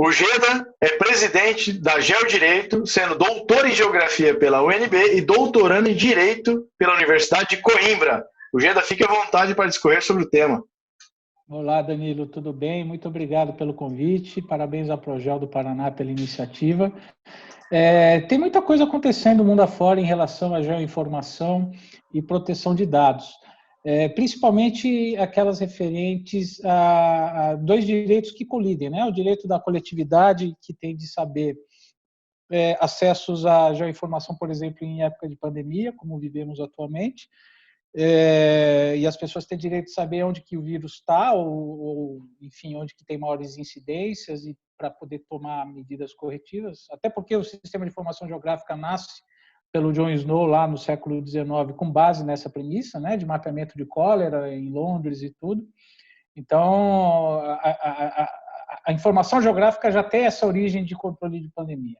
O Geda é presidente da Geodireito, sendo doutor em Geografia pela UNB e doutorando em Direito pela Universidade de Coimbra. O Geda, fique à vontade para discorrer sobre o tema. Olá, Danilo, tudo bem? Muito obrigado pelo convite. Parabéns ao Progel do Paraná pela iniciativa. Tem muita coisa acontecendo no mundo afora em relação à geoinformação e proteção de dados, principalmente aquelas referentes a dois direitos que colidem, né? O direito da coletividade, que tem de saber acessos à geoinformação, por exemplo, em época de pandemia, como vivemos atualmente, e as pessoas têm direito de saber onde que o vírus está, ou, enfim, onde que tem maiores incidências, e para poder tomar medidas corretivas, até porque o sistema de informação geográfica nasce pelo John Snow lá no século XIX, com base nessa premissa, né, de mapeamento de cólera em Londres e tudo. Então, a informação geográfica já tem essa origem de controle de pandemia.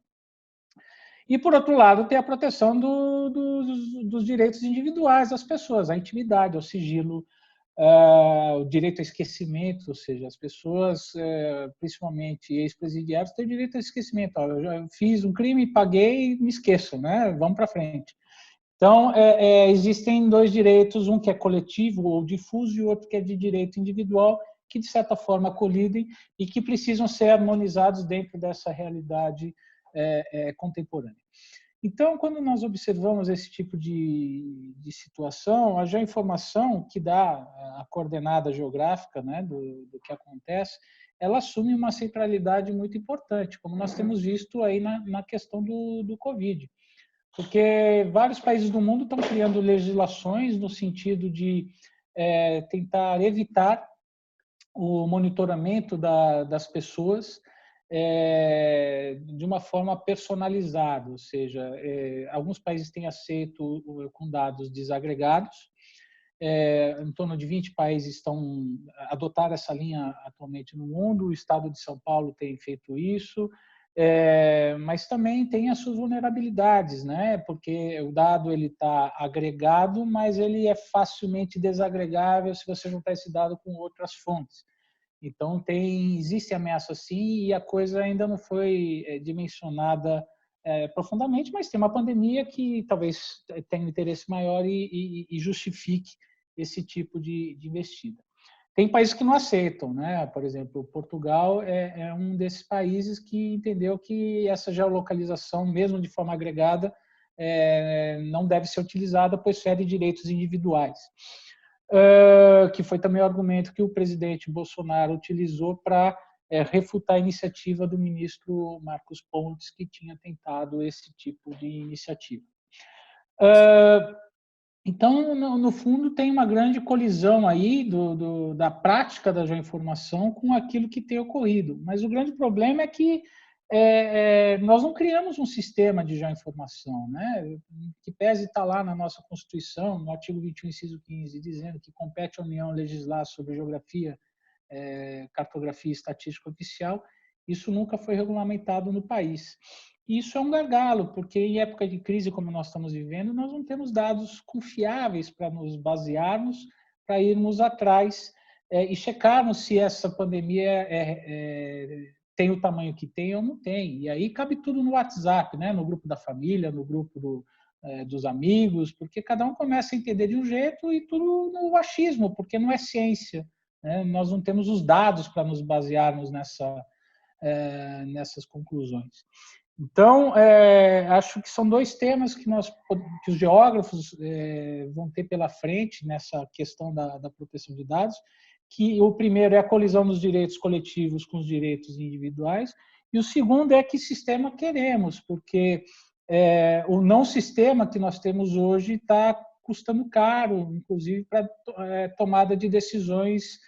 E, por outro lado, tem a proteção dos direitos individuais das pessoas, a intimidade, o sigilo, o direito ao esquecimento, ou seja, as pessoas, principalmente ex-presidiários, têm direito ao esquecimento. Eu já fiz um crime, paguei, me esqueço, né? Vamos para frente. Então, existem dois direitos, um que é coletivo ou difuso e o outro que é de direito individual, que, de certa forma, colidem e que precisam ser harmonizados dentro dessa realidade contemporânea. Então, quando nós observamos esse tipo de situação, a geoinformação, que dá a coordenada geográfica, né, do que acontece, ela assume uma centralidade muito importante, como nós temos visto aí na questão do Covid. Porque vários países do mundo estão criando legislações no sentido de tentar evitar o monitoramento das pessoas de uma forma personalizada, ou seja, alguns países têm aceito com dados desagregados, em torno de 20 países estão adotaram essa linha atualmente no mundo, o estado de São Paulo tem feito isso, mas também tem as suas vulnerabilidades, né? Porque o dado ele está agregado, mas ele é facilmente desagregável se você juntar esse dado com outras fontes. Então, existe ameaça sim, e a coisa ainda não foi dimensionada profundamente, mas tem uma pandemia que talvez tenha um interesse maior e justifique esse tipo de investida. Tem países que não aceitam, né? Por exemplo, Portugal é um desses países que entendeu que essa geolocalização, mesmo de forma agregada, não deve ser utilizada, pois fere direitos individuais. Que foi também o argumento que o presidente Bolsonaro utilizou para refutar a iniciativa do ministro Marcos Pontes, que tinha tentado esse tipo de iniciativa. Então, no fundo, tem uma grande colisão aí da prática da geoinformação com aquilo que tem ocorrido. Mas o grande problema é que nós não criamos um sistema de geoinformação, né? Que pese estar lá na nossa Constituição, no artigo 21, inciso 15, dizendo que compete à União legislar sobre geografia, cartografia e estatística oficial, isso nunca foi regulamentado no país. E isso é um gargalo, porque em época de crise como nós estamos vivendo, nós não temos dados confiáveis para nos basearmos, para irmos atrás e checarmos se essa pandemia tem o tamanho que tem ou não tem. E aí cabe tudo no WhatsApp, né? No grupo da família, no grupo dos amigos, porque cada um começa a entender de um jeito e tudo no achismo, porque não é ciência, né? Nós não temos os dados para nos basearmos nessas conclusões. Então, acho que são dois temas que os geógrafos vão ter pela frente nessa questão da proteção de dados, que o primeiro é a colisão dos direitos coletivos com os direitos individuais, e o segundo é que sistema queremos, porque o não sistema que nós temos hoje está custando caro, inclusive para tomada de decisões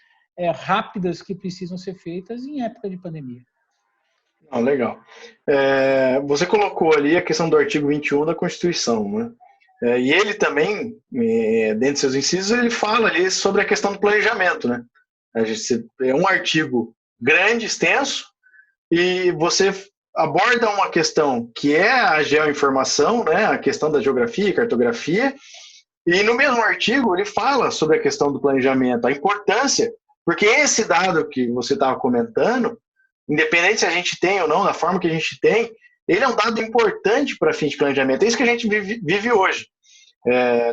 rápidas que precisam ser feitas em época de pandemia. Legal. Você colocou ali a questão do artigo 21 da Constituição, né? E ele também, dentro de seus incisos, ele fala ali sobre a questão do planejamento, né? É um artigo grande, extenso, e você aborda uma questão que é a geoinformação, né? A questão da geografia e cartografia, e no mesmo artigo ele fala sobre a questão do planejamento, a importância, porque esse dado que você estava comentando, independente se a gente tem ou não, da forma que a gente tem, ele é um dado importante para fim de planejamento. É isso que a gente vive hoje.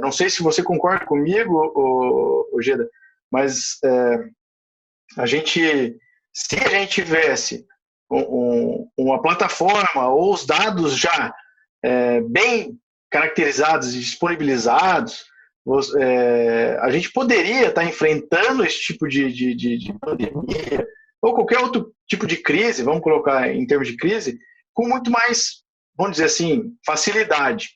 Não sei se você concorda comigo, Geda, mas se a gente tivesse uma plataforma ou os dados já bem caracterizados e disponibilizados, a gente poderia estar enfrentando esse tipo de pandemia ou qualquer outro tipo de crise, vamos colocar em termos de crise, com muito mais, vamos dizer assim, facilidade.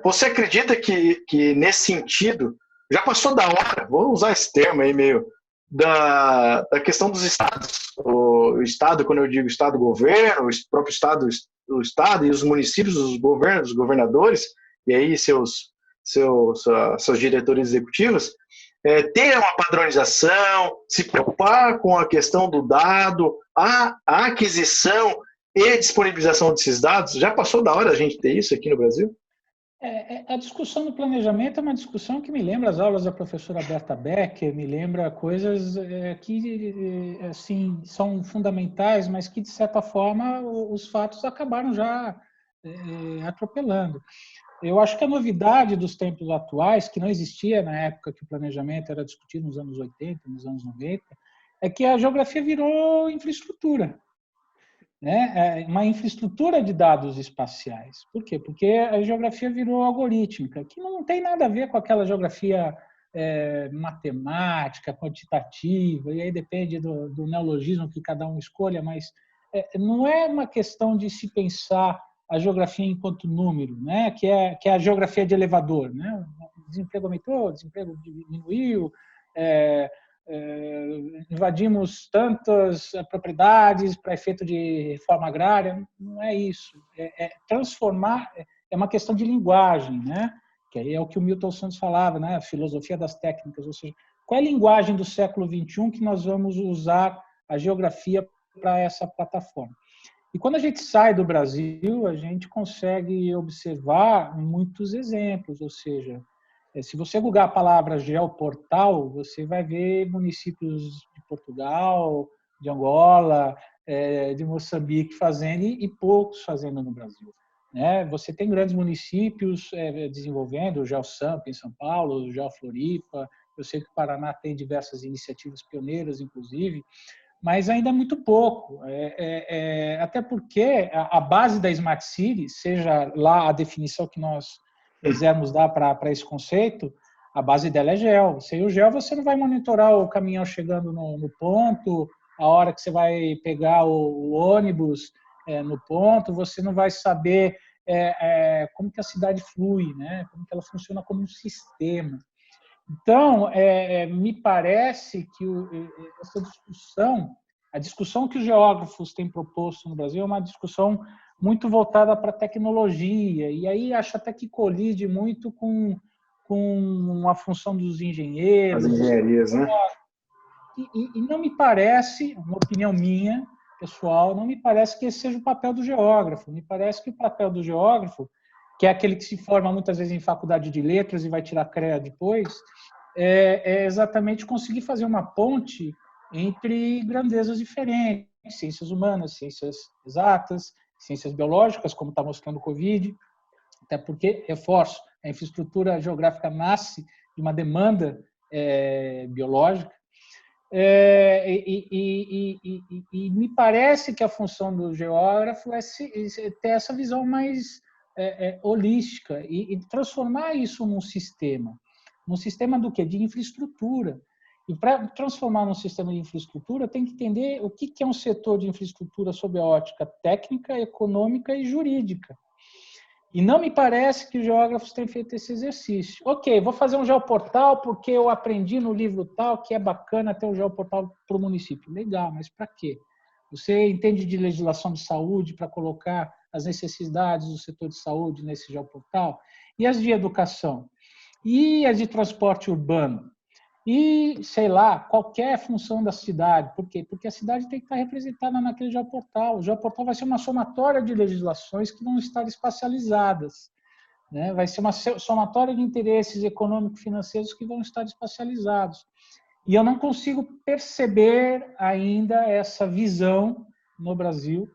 Você acredita que nesse sentido, já passou da hora, vou usar esse termo aí meio, da questão dos estados. O Estado, quando eu digo Estado-governo, o próprio Estado, o Estado e os municípios, os governos, os governadores, e aí seus diretores executivos, ter uma padronização, se preocupar com a questão do dado, a aquisição e disponibilização desses dados. Já passou da hora a gente ter isso aqui no Brasil? A discussão do planejamento é uma discussão que me lembra as aulas da professora Berta Becker, me lembra coisas que assim, são fundamentais, mas que, de certa forma, os fatos acabaram já atropelando. Eu acho que a novidade dos tempos atuais, que não existia na época que o planejamento era discutido nos anos 80, nos anos 90, é que a geografia virou infraestrutura. Né? Uma infraestrutura de dados espaciais. Por quê? Porque a geografia virou algorítmica, que não tem nada a ver com aquela geografia matemática, quantitativa, e aí depende do neologismo que cada um escolha, mas não é uma questão de se pensar a geografia enquanto número, né? que é a geografia de elevador. Né? O desemprego aumentou, o desemprego diminuiu, invadimos tantas propriedades para efeito de reforma agrária. Não é isso. Transformar é uma questão de linguagem, né? Que aí é o que o Milton Santos falava, né? A filosofia das técnicas, ou seja, qual é a linguagem do século XXI que nós vamos usar a geografia para essa plataforma? E quando a gente sai do Brasil, a gente consegue observar muitos exemplos, ou seja, se você googar a palavra geoportal, você vai ver municípios de Portugal, de Angola, de Moçambique fazendo e poucos fazendo no Brasil. Você tem grandes municípios desenvolvendo, o GeoSampa em São Paulo, o GeoFloripa, eu sei que o Paraná tem diversas iniciativas pioneiras, inclusive, mas ainda é muito pouco. Até porque a base da Smart City, seja lá a definição que nós quisermos dar para esse conceito, a base dela é gel. Sem o gel, você não vai monitorar o caminhão chegando no ponto, a hora que você vai pegar o ônibus no ponto, você não vai saber como que a cidade flui, né? Como que ela funciona como um sistema. Então, me parece que essa discussão, a discussão que os geógrafos têm proposto no Brasil é uma discussão muito voltada para a tecnologia, e aí acho até que colide muito com a função dos engenheiros. As engenharias, né? E não me parece, uma opinião minha, pessoal, não me parece que esse seja o papel do geógrafo. Me parece que o papel do geógrafo, que é aquele que se forma muitas vezes em faculdade de letras e vai tirar CREA depois, é exatamente conseguir fazer uma ponte entre grandezas diferentes, ciências humanas, ciências exatas, ciências biológicas, como está mostrando o Covid, até porque, reforço, a infraestrutura geográfica nasce de uma demanda biológica, e me parece que a função do geógrafo é ter essa visão mais holística e transformar isso num sistema do quê? De infraestrutura. E para transformar num sistema de infraestrutura, tem que entender o que é um setor de infraestrutura sob a ótica técnica, econômica e jurídica. E não me parece que os geógrafos têm feito esse exercício. Ok, vou fazer um geoportal porque eu aprendi no livro tal que é bacana ter um geoportal para o município. Legal, mas para quê? Você entende de legislação de saúde para colocar as necessidades do setor de saúde nesse geoportal? E as de educação? E as de transporte urbano? E, sei lá, qualquer função da cidade. Por quê? Porque a cidade tem que estar representada naquele geoportal. O geoportal vai ser uma somatória de legislações que vão estar espacializadas. Vai ser uma somatória de interesses econômico-financeiros que vão estar espacializados. E eu não consigo perceber ainda essa visão no Brasil,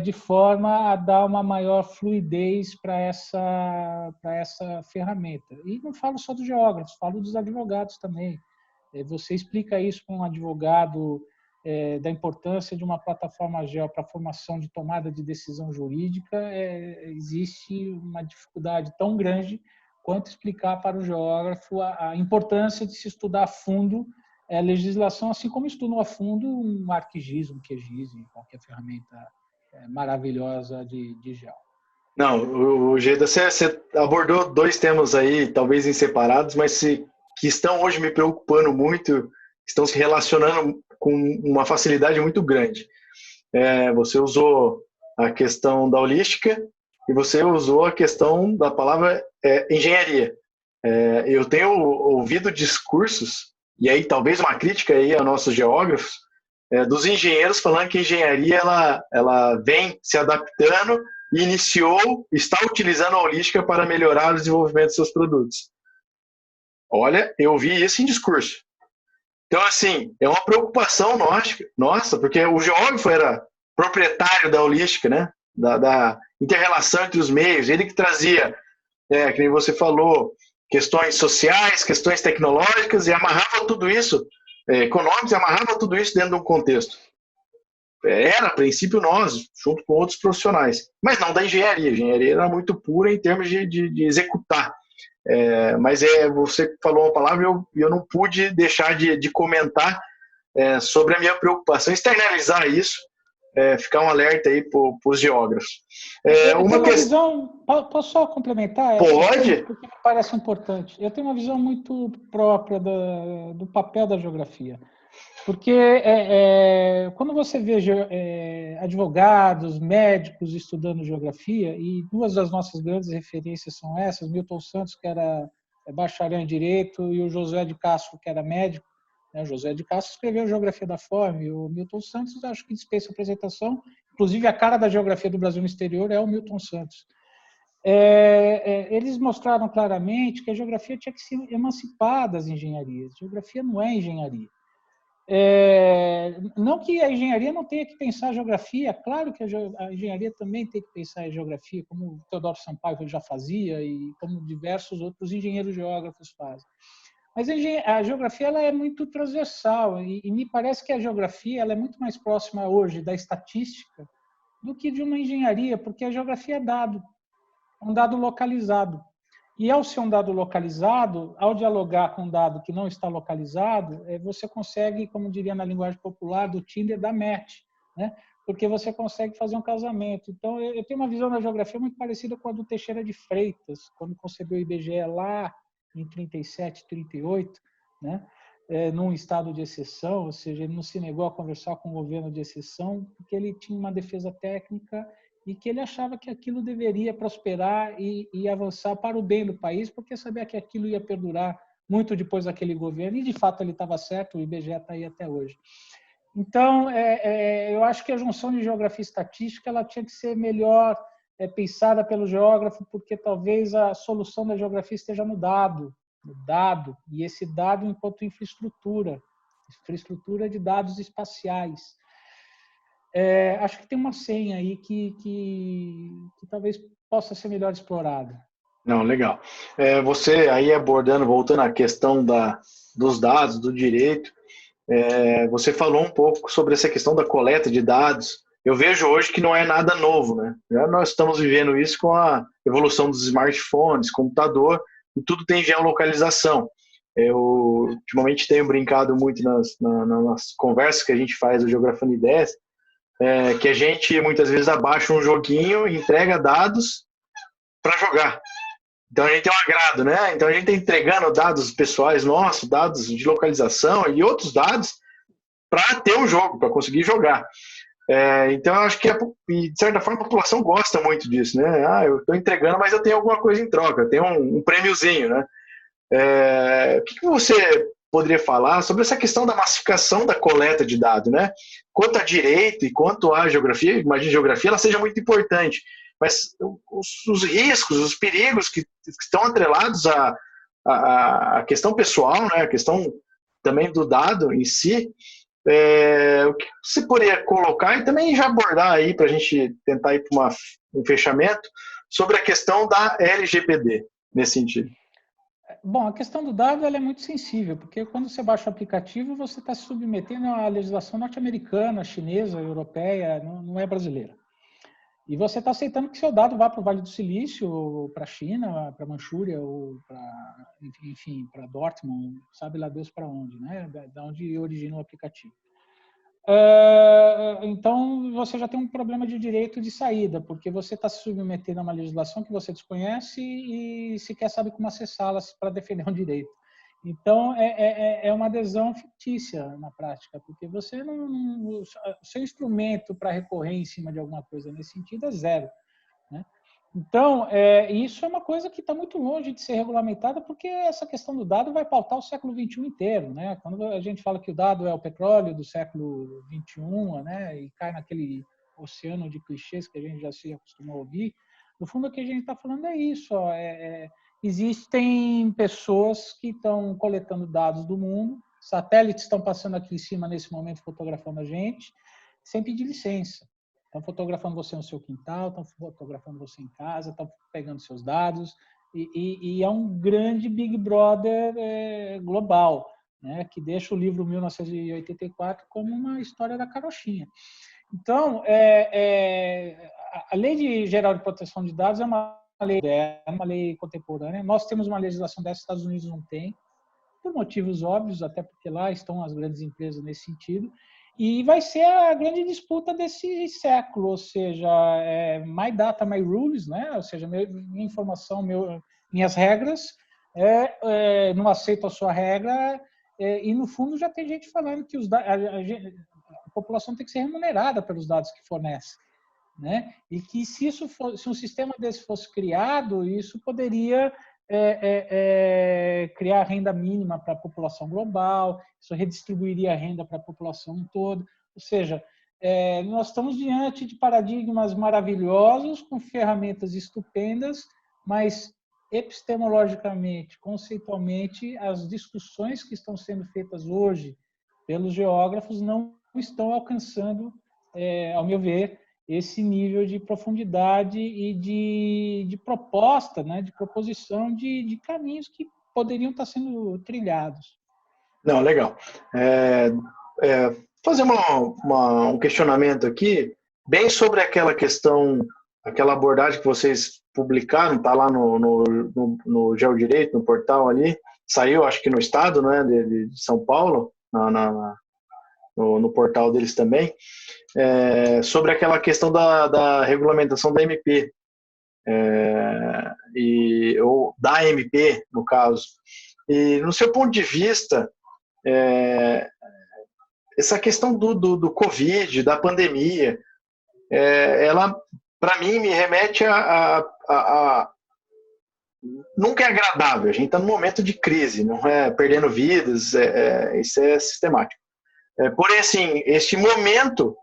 de forma a dar uma maior fluidez para essa ferramenta. E não falo só dos geógrafos, falo dos advogados também. Você explica isso para um advogado, da importância de uma plataforma geo para a formação de tomada de decisão jurídica, existe uma dificuldade tão grande quanto explicar para o geógrafo a importância de se estudar a fundo a legislação, assim como estudam a fundo um ArcGIS, um QGIS, qualquer ferramenta maravilhosa de geo. Não, o Geda, você abordou dois temas aí, talvez em separados, mas que estão hoje me preocupando muito, estão se relacionando com uma facilidade muito grande. Você usou a questão da holística e você usou a questão da palavra engenharia. Eu tenho ouvido discursos, e aí talvez uma crítica aí aos nossos geógrafos, dos engenheiros falando que a engenharia ela vem se adaptando e está utilizando a holística para melhorar o desenvolvimento de seus produtos. Olha, eu vi isso em discurso. Então, assim, é uma preocupação nossa, porque o geógrafo era proprietário da holística, né? Da inter-relação entre os meios, ele que trazia, que nem você falou, questões sociais, questões tecnológicas, e amarrava tudo isso, econômicos, e amarrava tudo isso dentro de um contexto. Era, a princípio, nós, junto com outros profissionais, mas não da engenharia. A engenharia era muito pura em termos de executar. Mas você falou uma palavra e eu não pude deixar de comentar sobre a minha preocupação, externalizar isso, ficar um alerta aí para os geógrafos. Visão, posso só complementar? Pode. Porque me parece importante. Eu tenho uma visão muito própria do papel da geografia. Porque quando você vê advogados, médicos estudando geografia, e duas das nossas grandes referências são essas, Milton Santos, que era bacharel em Direito, e o José de Castro, que era médico. O José de Castro escreveu Geografia da Fome, e o Milton Santos, acho que dispensa apresentação, inclusive a cara da geografia do Brasil no exterior é o Milton Santos. Eles mostraram claramente que a geografia tinha que se emancipar das engenharias. A geografia não é engenharia. Não que a engenharia não tenha que pensar a geografia, claro que a engenharia também tem que pensar a geografia, como o Teodoro Sampaio já fazia e como diversos outros engenheiros geógrafos fazem. Mas a geografia ela é muito transversal e me parece que a geografia ela é muito mais próxima hoje da estatística do que de uma engenharia, porque a geografia é um dado localizado. E ao ser um dado localizado, ao dialogar com um dado que não está localizado, você consegue, como diria na linguagem popular, do Tinder, dar match, né? Porque você consegue fazer um casamento. Então, eu tenho uma visão da geografia muito parecida com a do Teixeira de Freitas, quando concebeu o IBGE lá em 37, 38, né? Num estado de exceção, ou seja, ele não se negou a conversar com o governo de exceção, porque ele tinha uma defesa técnica e que ele achava que aquilo deveria prosperar e avançar para o bem do país, porque sabia que aquilo ia perdurar muito depois daquele governo, e de fato ele estava certo, o IBGE está aí até hoje. Então, eu acho que a junção de geografia e estatística ela tinha que ser melhor pensada pelo geógrafo, porque talvez a solução da geografia esteja no dado, e esse dado enquanto infraestrutura de dados espaciais. Acho que tem uma senha aí que talvez possa ser melhor explorada. Não, legal. Você aí abordando, voltando à questão dos dados, do direito, você falou um pouco sobre essa questão da coleta de dados. Eu vejo hoje que não é nada novo, né? Já nós estamos vivendo isso com a evolução dos smartphones, computador, e tudo tem geolocalização. Eu ultimamente tenho brincado muito nas conversas que a gente faz do Geografando Ideias, que a gente muitas vezes abaixa um joguinho e entrega dados para jogar. Então a gente tem um agrado, né? Então a gente está entregando dados pessoais nossos, dados de localização e outros dados para ter um jogo, para conseguir jogar. Então eu acho que, de certa forma, a população gosta muito disso, né? Eu estou entregando, mas eu tenho alguma coisa em troca, eu tenho um prêmiozinho, né? O que você poderia falar sobre essa questão da massificação da coleta de dados, né? Quanto a direito e quanto à geografia, imagina a geografia, ela seja muito importante, mas os riscos, os perigos que estão atrelados à questão pessoal, né? A questão também do dado em si, o que você poderia colocar e também já abordar aí para a gente tentar ir para um fechamento sobre a questão da LGPD nesse sentido? Bom, a questão do dado ela é muito sensível, porque quando você baixa o aplicativo, você está se submetendo à legislação norte-americana, chinesa, europeia, não é brasileira. E você está aceitando que seu dado vá para o Vale do Silício, ou para a China, para a Manchúria, ou para, enfim, para Dortmund, sabe lá Deus para onde, né? Da onde origina o aplicativo. Então, você já tem um problema de direito de saída, porque você está se submetendo a uma legislação que você desconhece e sequer sabe como acessá-las para defender um direito. Então, é uma adesão fictícia na prática, porque você o seu instrumento para recorrer em cima de alguma coisa nesse sentido é zero, né? Então, isso é uma coisa que está muito longe de ser regulamentada, porque essa questão do dado vai pautar o século XXI inteiro, né? Quando a gente fala que o dado é o petróleo do século XXI, né? E cai naquele oceano de clichês que a gente já se acostumou a ouvir, no fundo o que a gente está falando é isso, ó, existem pessoas que estão coletando dados do mundo, satélites estão passando aqui em cima nesse momento fotografando a gente, sem pedir licença. Estão fotografando você no seu quintal, estão fotografando você em casa, estão pegando seus dados, e é um grande Big Brother global, né, que deixa o livro 1984 como uma história da carochinha. Então, a Lei Geral de Proteção de Dados é uma lei contemporânea. Nós temos uma legislação dessa, os Estados Unidos não tem, por motivos óbvios, até porque lá estão as grandes empresas nesse sentido. E vai ser a grande disputa desse século, ou seja, my data, my rules, né? Ou seja, minha informação, minhas regras, não aceito a sua regra, e no fundo já tem gente falando que a população tem que ser remunerada pelos dados que fornece, né? E que se um sistema desse fosse criado, isso poderia criar renda mínima para a população global, isso redistribuiria a renda para a população toda. Ou seja, nós estamos diante de paradigmas maravilhosos, com ferramentas estupendas, mas epistemologicamente, conceitualmente, as discussões que estão sendo feitas hoje pelos geógrafos não estão alcançando, ao meu ver, esse nível de profundidade e de proposta, né, de proposição de caminhos que poderiam estar sendo trilhados. Não, legal. Fazer um questionamento aqui, bem sobre aquela questão, aquela abordagem que vocês publicaram, está lá no Geodireito, no portal ali, saiu acho que no estado, né, de São Paulo, no portal deles também, sobre aquela questão da regulamentação da MP, ou da MP, no caso. E, no seu ponto de vista, essa questão do Covid, da pandemia, ela, para mim, me remete a nunca é agradável. A gente está num momento de crise, não é perdendo vidas, isso é sistemático. Porém, assim, este momento,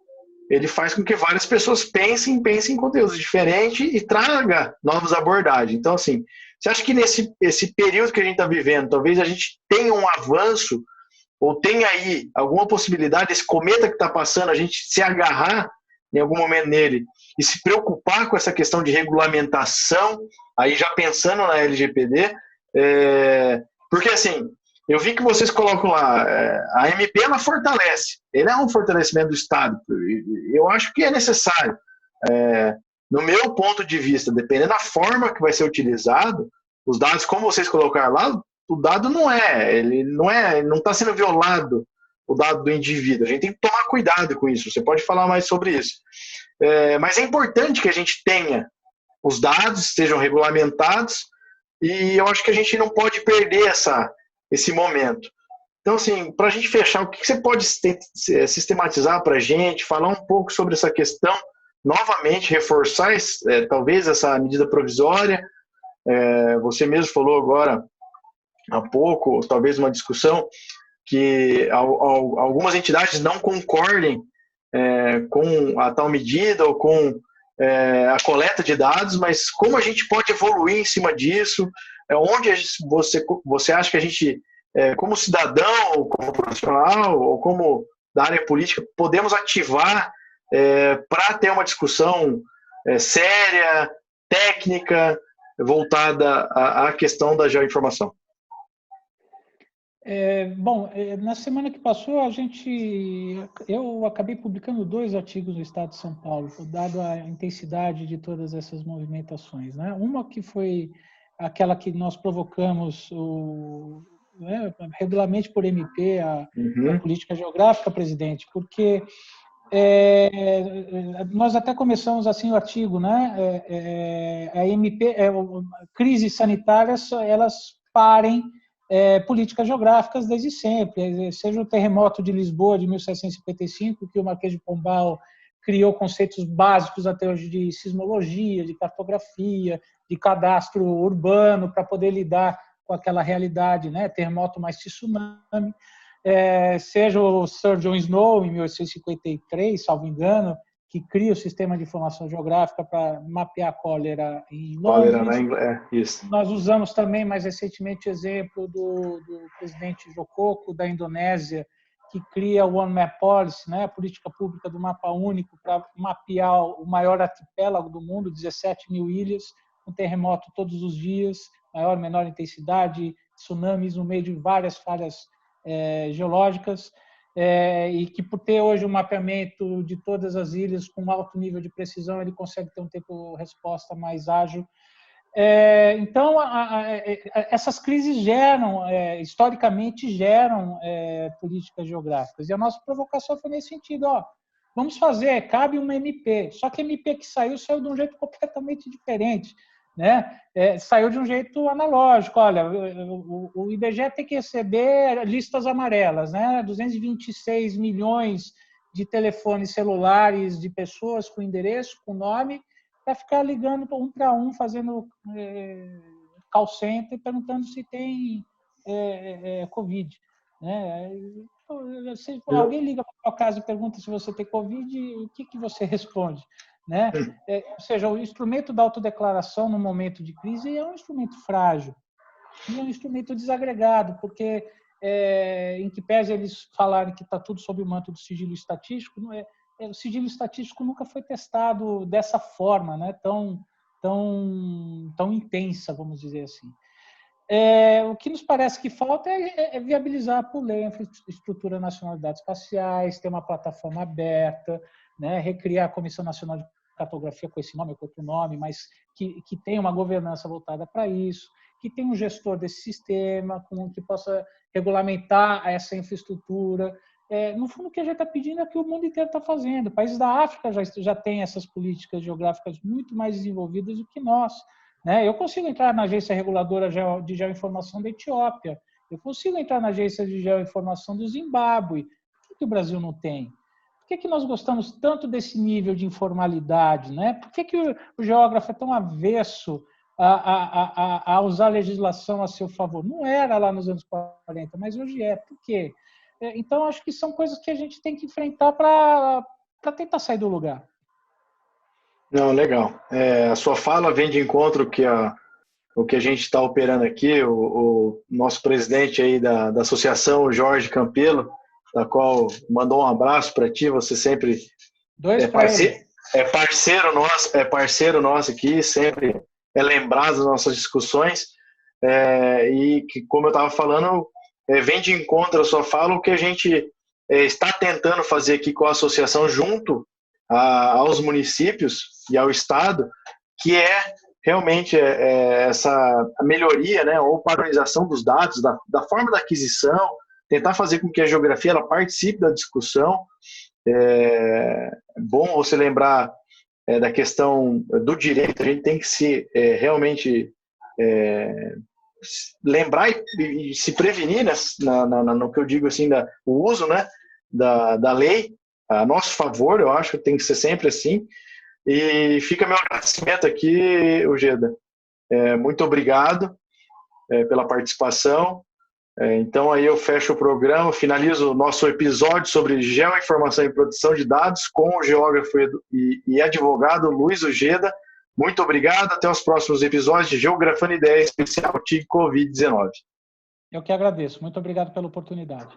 ele faz com que várias pessoas pensem em conteúdos diferentes e traga novas abordagens. Então, assim, você acha que esse período que a gente está vivendo, talvez a gente tenha um avanço, ou tenha aí alguma possibilidade, esse cometa que está passando, a gente se agarrar em algum momento nele e se preocupar com essa questão de regulamentação, aí já pensando na LGPD, porque, assim, eu vi que vocês colocam lá, a MP ela fortalece, ele é um fortalecimento do Estado, eu acho que é necessário. No meu ponto de vista, dependendo da forma que vai ser utilizado, os dados, como vocês colocaram lá, o dado ele não está sendo violado, o dado do indivíduo, a gente tem que tomar cuidado com isso, você pode falar mais sobre isso. Mas é importante que a gente tenha os dados, sejam regulamentados, e eu acho que a gente não pode perder esse momento. Então, assim, para a gente fechar, o que você pode sistematizar para a gente, falar um pouco sobre essa questão, novamente, reforçar talvez essa medida provisória, você mesmo falou agora há pouco, talvez uma discussão, que algumas entidades não concordem com a tal medida ou com a coleta de dados, mas como a gente pode evoluir em cima disso, onde você acha que a gente como cidadão, ou como profissional, ou como da área política, podemos ativar para ter uma discussão séria, técnica, voltada à questão da geoinformação? Bom, na semana que passou, eu acabei publicando 2 artigos no Estado de São Paulo, dado a intensidade de todas essas movimentações, né? Uma que foi aquela que nós provocamos, regularmente por MP, a política geográfica, presidente, porque nós até começamos assim o artigo, né? A MP, crises sanitárias, elas parem políticas geográficas desde sempre, seja o terremoto de Lisboa de 1755, que o Marquês de Pombal criou conceitos básicos até hoje de sismologia, de cartografia, de cadastro urbano para poder lidar com aquela realidade, né? Terremoto mais tsunami. Seja o Sir John Snow, em 1853, salvo engano, que cria o sistema de informação geográfica para mapear a cólera em Londres. Isso. Nós usamos também, mais recentemente, o exemplo do presidente Joko, da Indonésia, que cria o One Map Policy, né, a política pública do mapa único para mapear o maior arquipélago do mundo, 17 mil ilhas, um terremoto todos os dias, maior, menor intensidade, tsunamis no meio de várias falhas geológicas, e que por ter hoje um mapeamento de todas as ilhas com alto nível de precisão, ele consegue ter um tempo-resposta mais ágil. Então, essas crises historicamente geram políticas geográficas. E a nossa provocação foi nesse sentido, vamos fazer, cabe uma MP, só que a MP que saiu de um jeito completamente diferente, né? Saiu de um jeito analógico. Olha, o IBGE tem que receber listas amarelas, né? 226 milhões de telefones celulares de pessoas com endereço, com nome, para ficar ligando um para um, fazendo call center, perguntando se tem Covid. Né? Se alguém liga para a sua casa e pergunta se você tem Covid, o que você responde? Né? Ou seja, o instrumento da autodeclaração no momento de crise é um instrumento frágil, e é um instrumento desagregado, porque em que pese eles falarem que está tudo sob o manto do sigilo estatístico, não é, o sigilo estatístico nunca foi testado dessa forma, né? tão intensa, vamos dizer assim. O que nos parece que falta é viabilizar por lei a infraestrutura nacional de dados espaciais, ter uma plataforma aberta, né? Recriar a Comissão Nacional de Cartografia com esse nome ou com outro nome, mas que tenha uma governança voltada para isso, que tenha um gestor desse sistema, que possa regulamentar essa infraestrutura. No fundo, o que a gente está pedindo é o que o mundo inteiro está fazendo. Países da África já têm essas políticas geográficas muito mais desenvolvidas do que nós. Né? Eu consigo entrar na agência reguladora de geoinformação da Etiópia, eu consigo entrar na agência de geoinformação do Zimbábue. Por que o Brasil não tem? Por que nós gostamos tanto desse nível de informalidade? Né? Por que o geógrafo é tão avesso a usar a legislação a seu favor? Não era lá nos anos 40, mas hoje é. Por quê? Então, acho que são coisas que a gente tem que enfrentar para tentar sair do lugar. Não, legal. A sua fala vem de encontro o que a gente está operando aqui, o nosso presidente aí da associação, o Jorge Campelo, da qual mandou um abraço para ti, você sempre parceiro nosso aqui, sempre é lembrado das nossas discussões, e que, como eu estava falando, vem de encontro a sua fala o que a gente está tentando fazer aqui com a associação junto aos municípios e ao Estado, que é realmente essa melhoria, né, ou padronização dos dados, da forma da aquisição, tentar fazer com que a geografia ela participe da discussão. É bom você lembrar da questão do direito, a gente tem que se realmente lembrar e se prevenir no que eu digo assim, o uso, né, da lei a nosso favor. Eu acho que tem que ser sempre assim. E fica meu agradecimento aqui, Ujeda. Muito obrigado pela participação. Então aí eu fecho o programa, finalizo o nosso episódio sobre geoinformação e produção de dados com o geógrafo e advogado Luiz Ujeda. Muito obrigado, até os próximos episódios de Geografando Ideia especial TIG Covid-19. Eu que agradeço. Muito obrigado pela oportunidade.